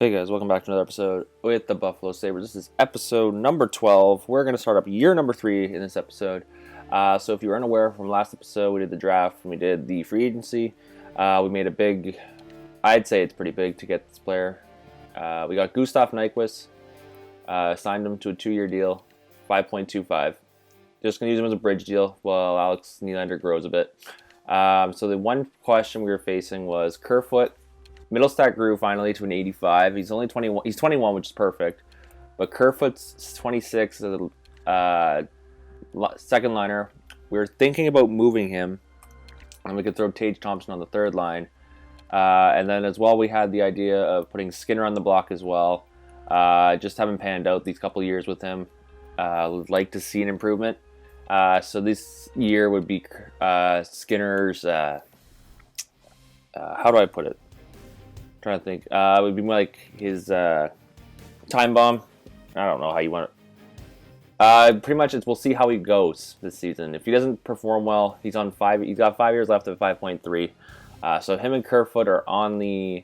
Hey guys, welcome back to another episode with the Buffalo Sabres. This is episode number 12. We're going to start up year number 3 in this episode. So if you were unaware from last episode, we did the draft and we did the free agency. We made a big, I'd say it's pretty big to get this player. We got Gustav Nyquist, signed him to a 2-year deal, 5.25. Just going to use him as a bridge deal while Alex Nylander grows a bit. So the one question we were facing was Kerfoot. Middlestat grew finally to an 85. He's only 21. He's 21, which is perfect. But Kerfoot's 26 as a second liner. We were thinking about moving him, and we could throw Tage Thompson on the third line. And then as well, we had the idea of putting Skinner on the block as well. Just haven't panned out these couple years with him. Would like to see an improvement. So this year would be Skinner's. How do I put it? Trying to think. It would be more like his time bomb. I don't know how you want it. Pretty much, we'll see how he goes this season. If he doesn't perform well, he's on 5. He's got 5 years left at 5.3. So him and Kerfoot are on the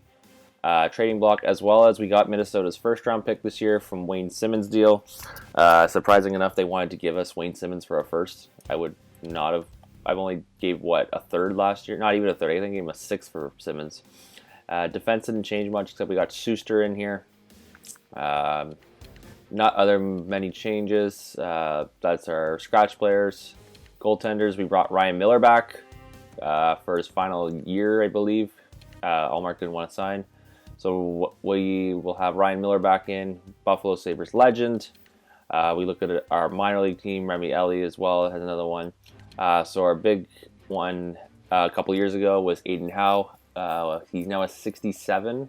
trading block, as well as we got Minnesota's first-round pick this year from Wayne Simmons' deal. Surprising enough, they wanted to give us Wayne Simmons for a first. I would not have. I've only gave a third last year. Not even a third. I think I gave him a 6 for Simmons. Defense didn't change much, except we got Schuster in here. Not other many changes. That's our scratch players. Goaltenders, we brought Ryan Miller back for his final year, I believe. Allmark didn't want to sign. So we will have Ryan Miller back in, Buffalo Sabres legend. We look at our minor league team, Remy Ellie as well, has another one. So our big one a couple years ago was Aiden Howe. He's now at 67.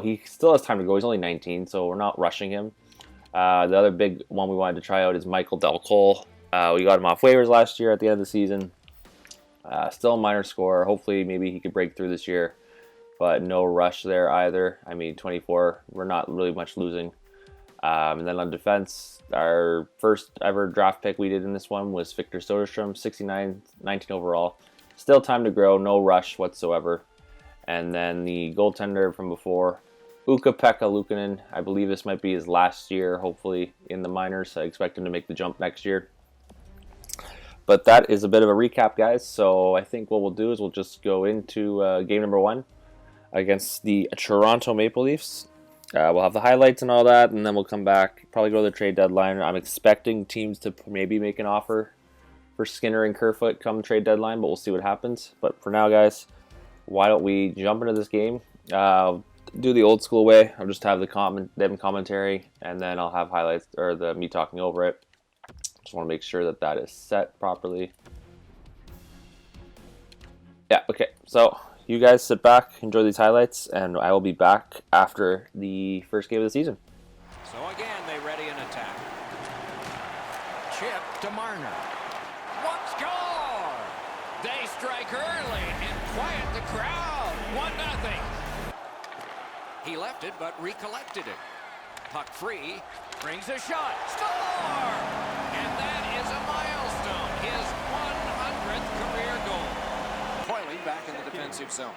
He still has time to go. He's only 19, so we're not rushing him. The other big one we wanted to try out is Michael Del Cole. We got him off waivers last year at the end of the season. Still a minor scorer. Hopefully, maybe he could break through this year, but no rush there either. I mean, 24, we're not really much losing. And then on defense, our first ever draft pick we did in this one was Victor Soderstrom, 69, 19 overall. Still time to grow, no rush whatsoever. And then the goaltender from before, Ukko-Pekka Luukkonen. I believe this might be his last year, hopefully, in the minors. I expect him to make the jump next year. But that is a bit of a recap, guys. So I think what we'll do is we'll just go into game number 1 against the Toronto Maple Leafs. We'll have the highlights and all that, and then we'll come back, probably go to the trade deadline. I'm expecting teams to maybe make an offer for Skinner and Kerfoot come trade deadline, but we'll see what happens. But for now, guys, why don't we jump into this game? Do the old school way. I'll just have them commentary, and then I'll have highlights or me talking over it. Just want to make sure that is set properly. Yeah, okay. So you guys sit back, enjoy these highlights, and I will be back after the first game of the season. So again, they ready an attack. Chip to Marner. One score! They strike early and quiet the crowd. 1-0. He left it, but recollected it. Puck free, brings a shot. Score! And that is a milestone. His 100th career goal. Coiling back in the defensive zone.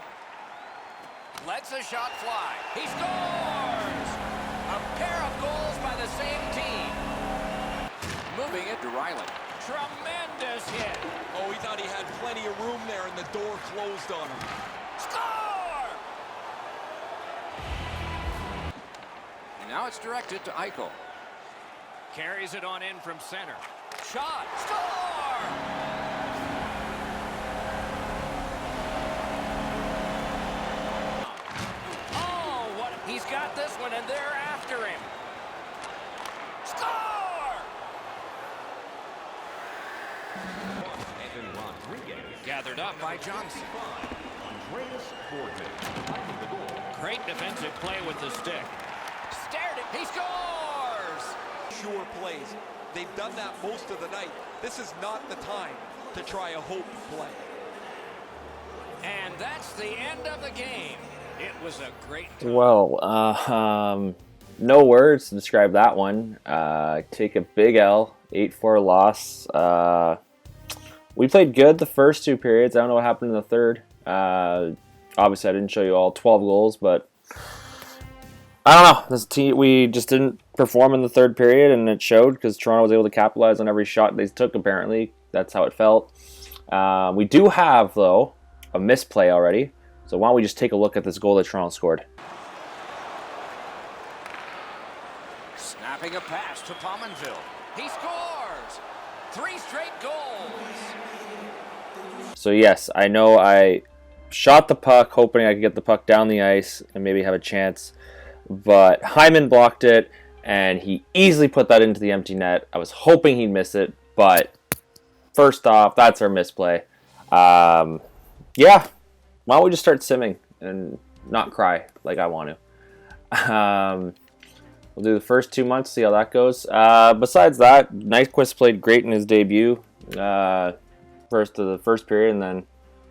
Lets a shot fly. He scores! A pair of goals by the same team. Moving it to Riley. Tremendous hit. Oh, he thought he had plenty of room there and the door closed on him. Score! And now it's directed to Eichel. Carries it on in from center. Shot. Score! Oh, what? He's got this one and they're after him. Score! Gathered up by Johnson. Great defensive play with the stick. Stared it. He scores! Sure plays. They've done that most of the night. This is not the time to try a hope play. And that's the end of the game. It was a great time. Well, no words to describe that one. Take a big L, 8-4 loss. We played good the first 2 periods. I don't know what happened in the third. Obviously, I didn't show you all 12 goals, but I don't know. This team, we just didn't perform in the third period, and it showed because Toronto was able to capitalize on every shot they took. Apparently, that's how it felt. We do have though a misplay already. So why don't we just take a look at this goal that Toronto scored? Snapping a pass to Pominville. He scores! 3 straight goals. So yes, I know I shot the puck hoping I could get the puck down the ice and maybe have a chance, but Hyman blocked it and he easily put that into the empty net. I was hoping he'd miss it, but first off, that's our misplay. Yeah, why don't we just start simming and not cry like I want to? We'll do the first 2 months, see how that goes. Besides that, Nyquist played great in his debut. First of the first period, and then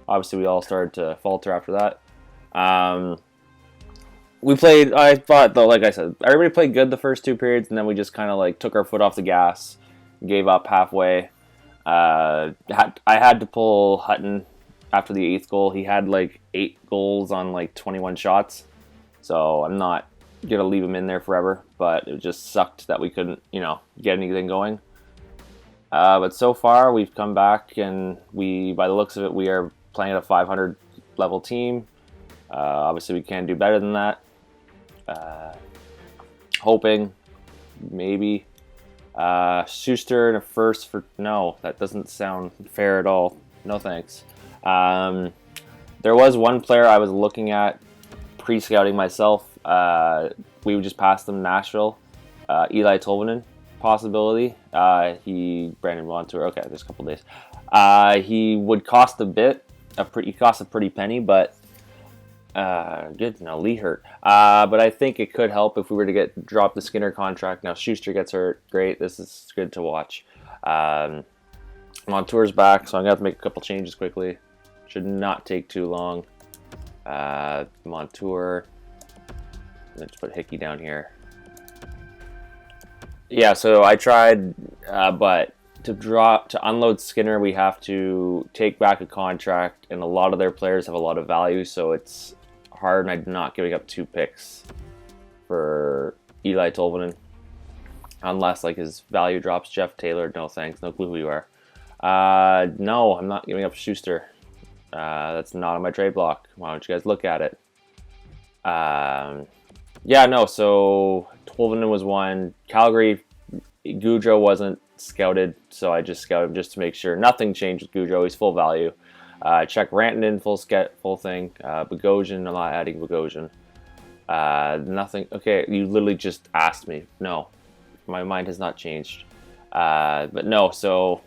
obviously we all started to falter after that. We played, I thought though, like I said, everybody played good the first 2 periods, and then we just kind of like took our foot off the gas, gave up halfway. I had to pull Hutton after the 8th goal. He had like 8 goals on like 21 shots, so I'm not gonna leave him in there forever, but it just sucked that we couldn't, get anything going. But so far, we've come back, and by the looks of it, we are playing at a 500 level team. Obviously, we can do better than that. Hoping, maybe. Schuster in a first for... No, that doesn't sound fair at all. No thanks. There was one player I was looking at pre-scouting myself. We just passed them Nashville. Eli Tolvanen. Possibility. Brandon Montour. Okay, there's a couple days. He would cost a bit. He cost a pretty penny, but good. No, Lee hurt. But I think it could help if we were to drop the Skinner contract. Now Schuster gets hurt. Great. This is good to watch. Montour's back, so I'm gonna have to make a couple changes quickly. Should not take too long. Montour. Let's put Hickey down here. Yeah, so I tried, but to unload Skinner, we have to take back a contract, and a lot of their players have a lot of value, so it's hard, and I'm not giving up 2 picks for Eli Tolvanen, unless like his value drops. Jeff Taylor, no thanks, no clue who you are. No, I'm not giving up Schuster. That's not on my trade block. Why don't you guys look at it? Yeah, no, so Tolvanen was one. Calgary, Gaudreau wasn't scouted, so I just scouted him just to make sure. Nothing changed with Gaudreau. He's full value. Check Rantanen, full thing. Bogosian, I'm not adding Bogosian. Nothing. Okay, you literally just asked me. No, my mind has not changed. But no, so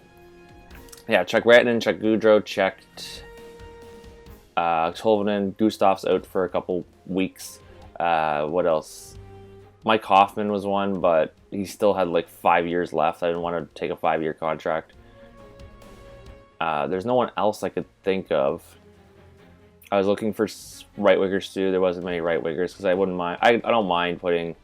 yeah, check Rantanen, check Gaudreau, checked Tolvanen. Gustav's out for a couple weeks. What else? Mike Hoffman was one, but he still had like 5 years left. I didn't want to take a 5-year contract. There's no one else I could think of. I was looking for right wingers too. There wasn't many right wingers because I wouldn't mind. I don't mind putting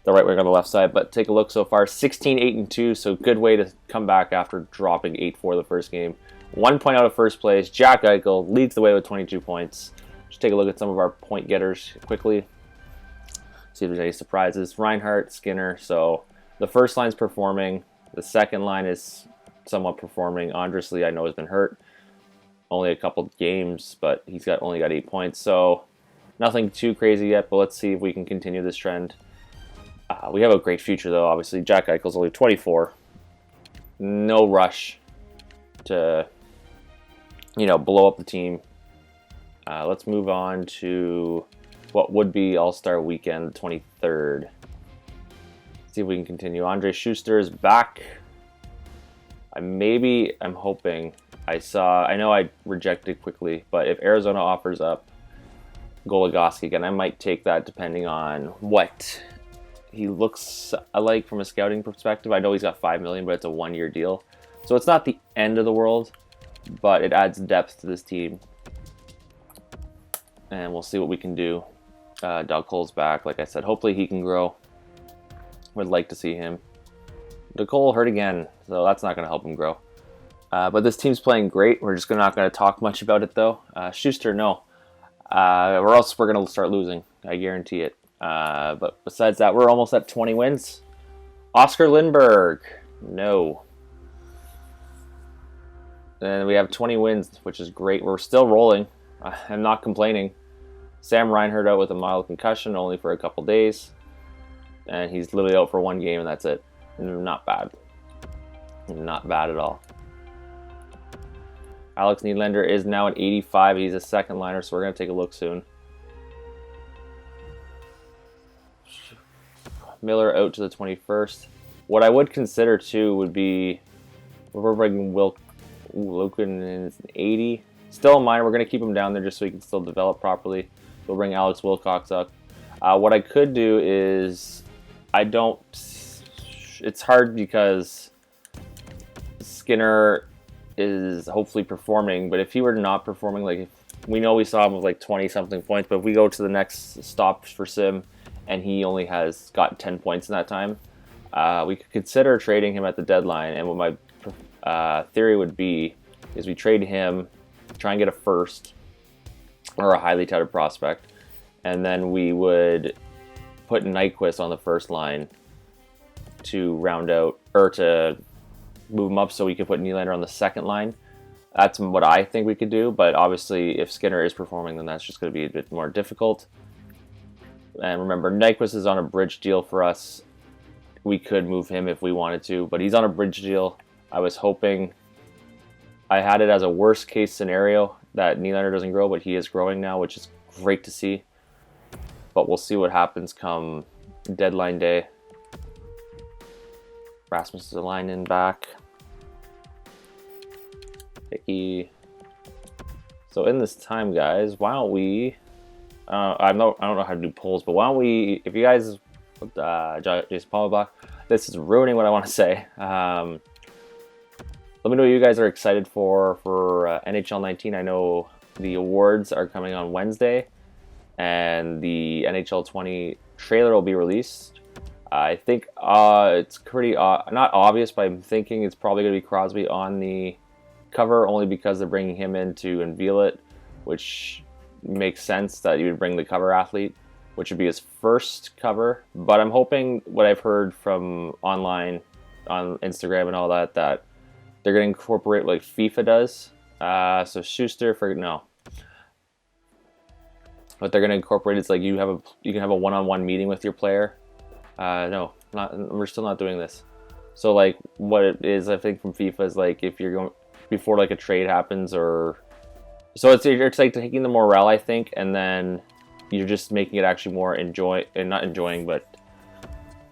the right winger on the left side, but take a look so far. 16-8-2, so good way to come back after dropping 8-4 the first game. 1 point out of first place. Jack Eichel leads the way with 22 points. Just take a look at some of our point getters quickly. See if there's any surprises. Reinhardt, Skinner. So the first line's performing. The second line is somewhat performing. Andres Lee, I know, has been hurt. Only a couple games, but he's only got 8 points. So nothing too crazy yet, but let's see if we can continue this trend. We have a great future, though. Obviously, Jack Eichel's only 24. No rush to, blow up the team. Let's move on to what would be All-Star Weekend, the 23rd. See if we can continue. Andre Schuster is back. I'm hoping. I know I rejected quickly, but if Arizona offers up Goligoski again, I might take that depending on what he looks like from a scouting perspective. I know he's got $5 million, but it's a 1-year deal. So it's not the end of the world, but it adds depth to this team. And we'll see what we can do. Doug Cole's back. Like I said, hopefully he can grow. Would like to see him. Cole hurt again, so that's not going to help him grow. But this team's playing great. We're just not going to talk much about it, though. Schuster, no. Or else we're going to start losing. I guarantee it. But besides that, we're almost at 20 wins. Oscar Lindbergh, no. And we have 20 wins, which is great. We're still rolling. I'm not complaining. Sam Reinhart out with a mild concussion, only for a couple days. And he's literally out for one game, and that's it. Not bad. Not bad at all. Alex Nylander is now at 85. He's a second liner, so we're going to take a look soon. Miller out to the 21st. What I would consider, too, would be... We're bringing Wilkin in 80. Still a minor. We're going to keep him down there just so he can still develop properly. We'll bring Alex Wilcox up. What I could do is... It's hard because Skinner is hopefully performing, but if he were not performing, like if we know we saw him with like 20-something points, but if we go to the next stop for Sim and he only has got 10 points in that time, we could consider trading him at the deadline. And what my theory would be is we trade him, try and get a first or a highly touted prospect, and then we would put Nyquist on the first line to round out, or to move him up so we could put Nylander on the second line. That's what I think we could do, but obviously if Skinner is performing, then that's just going to be a bit more difficult. And remember, Nyquist is on a bridge deal for us. We could move him if we wanted to, but he's on a bridge deal. I was hoping, I had it as a worst case scenario that Nylander doesn't grow, but he is growing now, which is great to see. But we'll see what happens come deadline day. Rasmus Zalainen back. Hickey. So in this time, guys, why don't we... I don't know how to do polls, but why don't we... If you guys... Jason Palmabach, this is ruining what I want to say. Let me know what you guys are excited for NHL 19. I know the awards are coming on Wednesday, and the NHL 20 trailer will be released. I think it's pretty not obvious, but I'm thinking it's probably going to be Crosby on the cover, only because they're bringing him in to unveil it, which makes sense that you would bring the cover athlete, which would be his first cover. But I'm hoping, what I've heard from online, on Instagram and all that, that they're going to incorporate like FIFA does. So Schuster, no. What they're going to incorporate is like you can have a one-on-one meeting with your player. No, we're still not doing this. So like what it is, I think from FIFA is like if you're going before like a trade happens, or so it's like taking the morale, I think, and then you're just making it actually more not enjoying, but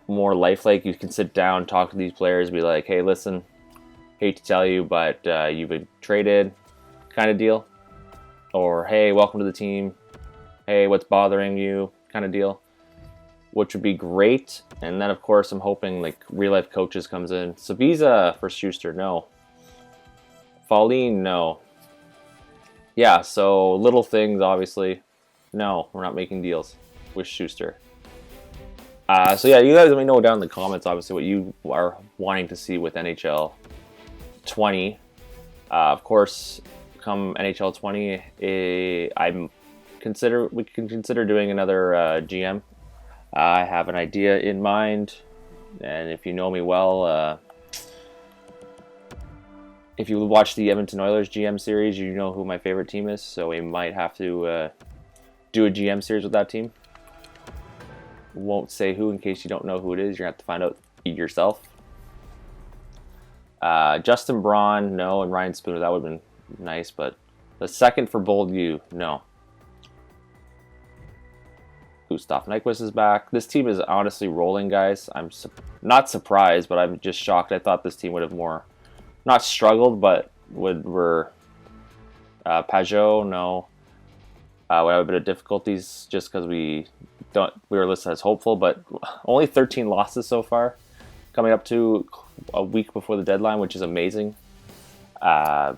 more lifelike. You can sit down, talk to these players, be like, hey, listen, hate to tell you, but you've been traded, kind of deal, or hey, welcome to the team. Hey, what's bothering you, kind of deal. Which would be great. And then, of course, I'm hoping like real life coaches comes in. Savisa for Schuster, no. Pauline, no. Yeah, so little things, obviously. No, we're not making deals with Schuster. So yeah, you guys let me know down in the comments, obviously, what you are wanting to see with NHL 20. Of course, come NHL 20, we can consider doing another GM. I have an idea in mind, and if you know me well, if you watch the Edmonton Oilers GM series, you know who my favorite team is, so we might have to do a GM series with that team. Won't say who in case you don't know who it is. You're going to have to find out yourself. Justin Braun, no, and Ryan Spooner, that would have been nice, but the second for Bold U, no. Gustav Nyquist is back. This team is honestly rolling, guys. I'm not surprised, but I'm just shocked. I thought this team would have more, not struggled, but were Pajot, no. We have a bit of difficulties just because we were listed as hopeful, but only 13 losses so far, coming up to a week before the deadline, which is amazing. No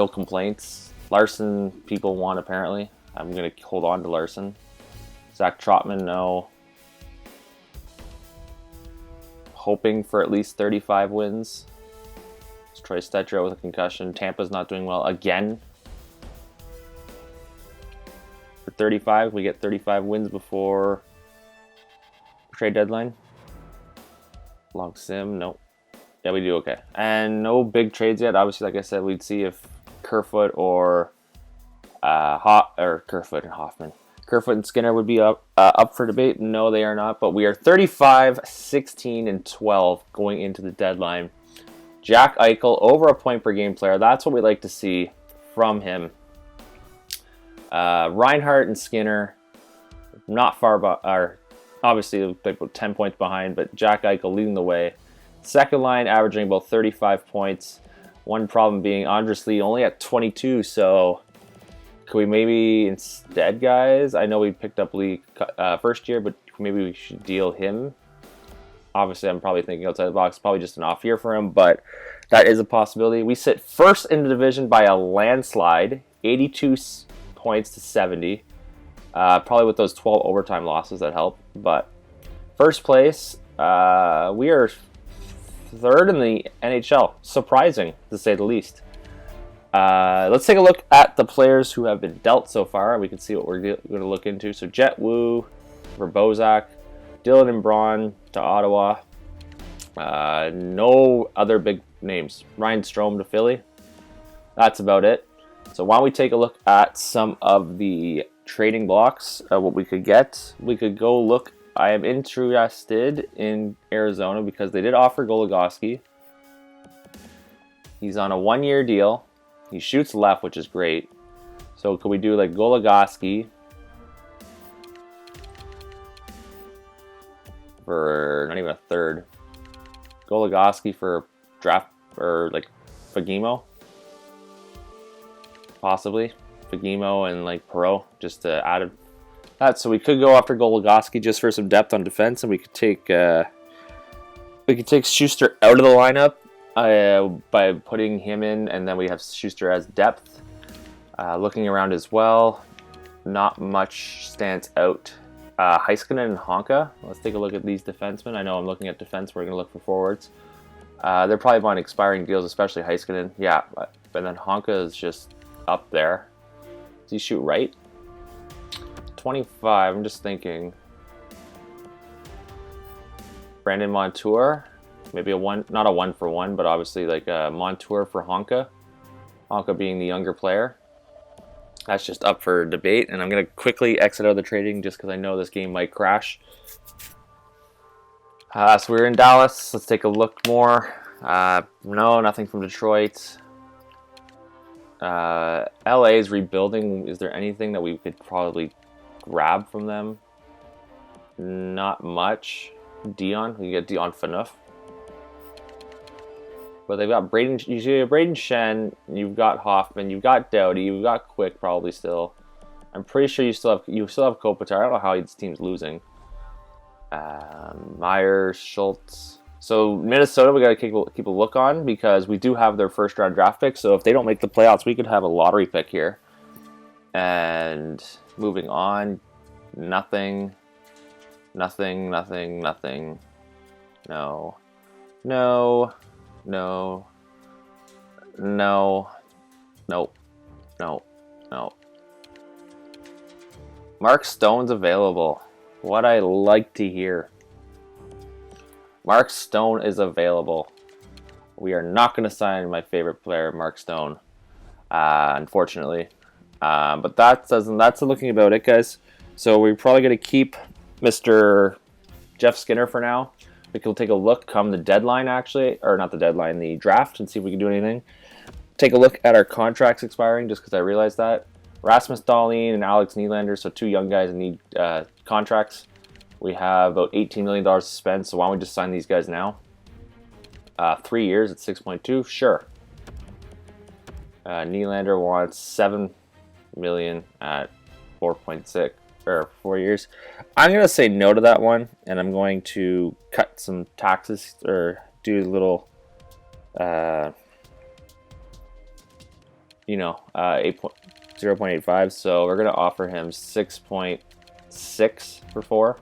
complaints. Larson, people want apparently. I'm going to hold on to Larson. Zach Trotman, no. Hoping for at least 35 wins. It's Troy Stetra with a concussion. Tampa's not doing well again. for 35. We get 35 wins before trade deadline. Long sim, nope. Yeah, we do okay. And no big trades yet. Obviously, like I said, we'd see if Kerfoot or Kerfoot and Hoffman. Kerfoot and Skinner would be up for debate. No, they are not. But we are 35, 16, and 12 going into the deadline. Jack Eichel, over a point per game player. That's what we like to see from him. Reinhart and Skinner, not far, obviously about 10 points behind, but Jack Eichel leading the way. Second line averaging about 35 points. One problem being Andres Lee only at 22, so could we maybe instead, guys? I know we picked up Lee first year, but maybe we should deal him. Obviously, I'm probably thinking outside the box. Probably just an off year for him, but that is a possibility. We sit first in the division by a landslide, 82 points to 70. Probably with those 12 overtime losses that help. But first place, we are third in the NHL. Surprising, to say the least. Let's take a look at the players who have been dealt so far. We can see what we're going to look into. So Jet Wu for Bozak, Dylan and Braun to Ottawa. No other big names. Ryan Strome to Philly. That's about it. So why don't we take a look at some of the trading blocks, what we could get. We could go look. I am interested in Arizona because they did offer Goligoski. He's on a 1-year deal. He shoots left, which is great. So could we do like Goligoski for not even a third? Goligoski for draft or like Fagemo? Possibly. Fagemo and like Perot just to add that. So we could go after Goligoski just for some depth on defense, and we could take Schuster out of the lineup by putting him in, and then we have Schuster as depth. Looking around as well, not much stands out. Heiskanen and Honka. Let's take a look at these defensemen. I know I'm looking at defense. We're going to look for forwards. They're probably on expiring deals, especially Heiskanen. Yeah, but then Honka is just up there. Does he shoot right? 25. I'm just thinking. Brandon Montour. Maybe not a 1-for-1, but obviously like a Montour for Honka. Honka being the younger player. That's just up for debate, and I'm going to quickly exit out of the trading just because I know this game might crash. So we're in Dallas. Let's take a look more. No, nothing from Detroit. LA is rebuilding. Is there anything that we could probably grab from them? Not much. Dion. We can get Dion Phaneuf. But they've got Braden Shen, you've got Hoffman, you've got Doughty, you've got Quick probably still. I'm pretty sure you still have Kopitar. I don't know how this team's losing. Myers, Schultz. So Minnesota, we got to keep a look on because we do have their first round draft pick. So if they don't make the playoffs, we could have a lottery pick here. And moving on, nothing. No. Mark Stone's available. What I like to hear. Mark Stone is available. We are not going to sign my favorite player, Mark Stone, unfortunately. But that's looking about it, guys. So we're probably going to keep Mr. Jeff Skinner for now. We can take a look come the deadline, actually, or not the deadline, the draft, and see if we can do anything. Take a look at our contracts expiring, just because I realized that. Rasmus Dahlin and Alex Nylander, so two young guys need contracts. We have about $18 million to spend, so why don't we just sign these guys now? 3 years at 6.2, sure. Nylander wants $7 million at 4.6. Or 4 years. I'm going to say no to that one, and I'm going to cut some taxes or do a little, 0.85. So we're going to offer him 6.6 for 4.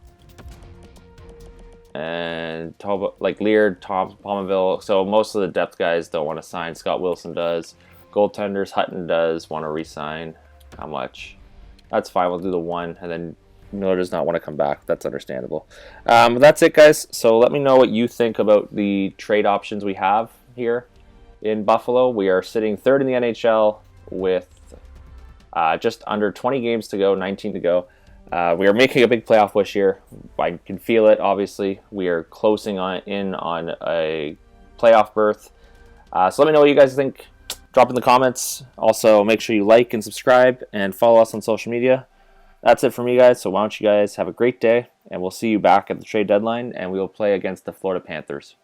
And like Leard, Thompson, Palmville. So most of the depth guys don't want to sign. Scott Wilson does. Goaltenders, Hutton does want to re-sign. How much? That's fine. We'll do the 1, and then Miller does not want to come back. That's understandable. That's it, guys. So let me know what you think about the trade options we have here in Buffalo. We are sitting 3rd in the NHL with just under 20 games to go, 19 to go. We are making a big playoff push here. I can feel it, obviously. We are closing in on a playoff berth. So let me know what you guys think. Drop in the comments. Also, make sure you like and subscribe and follow us on social media. That's it from me, guys. So why don't you guys have a great day, and we'll see you back at the trade deadline, and we will play against the Florida Panthers.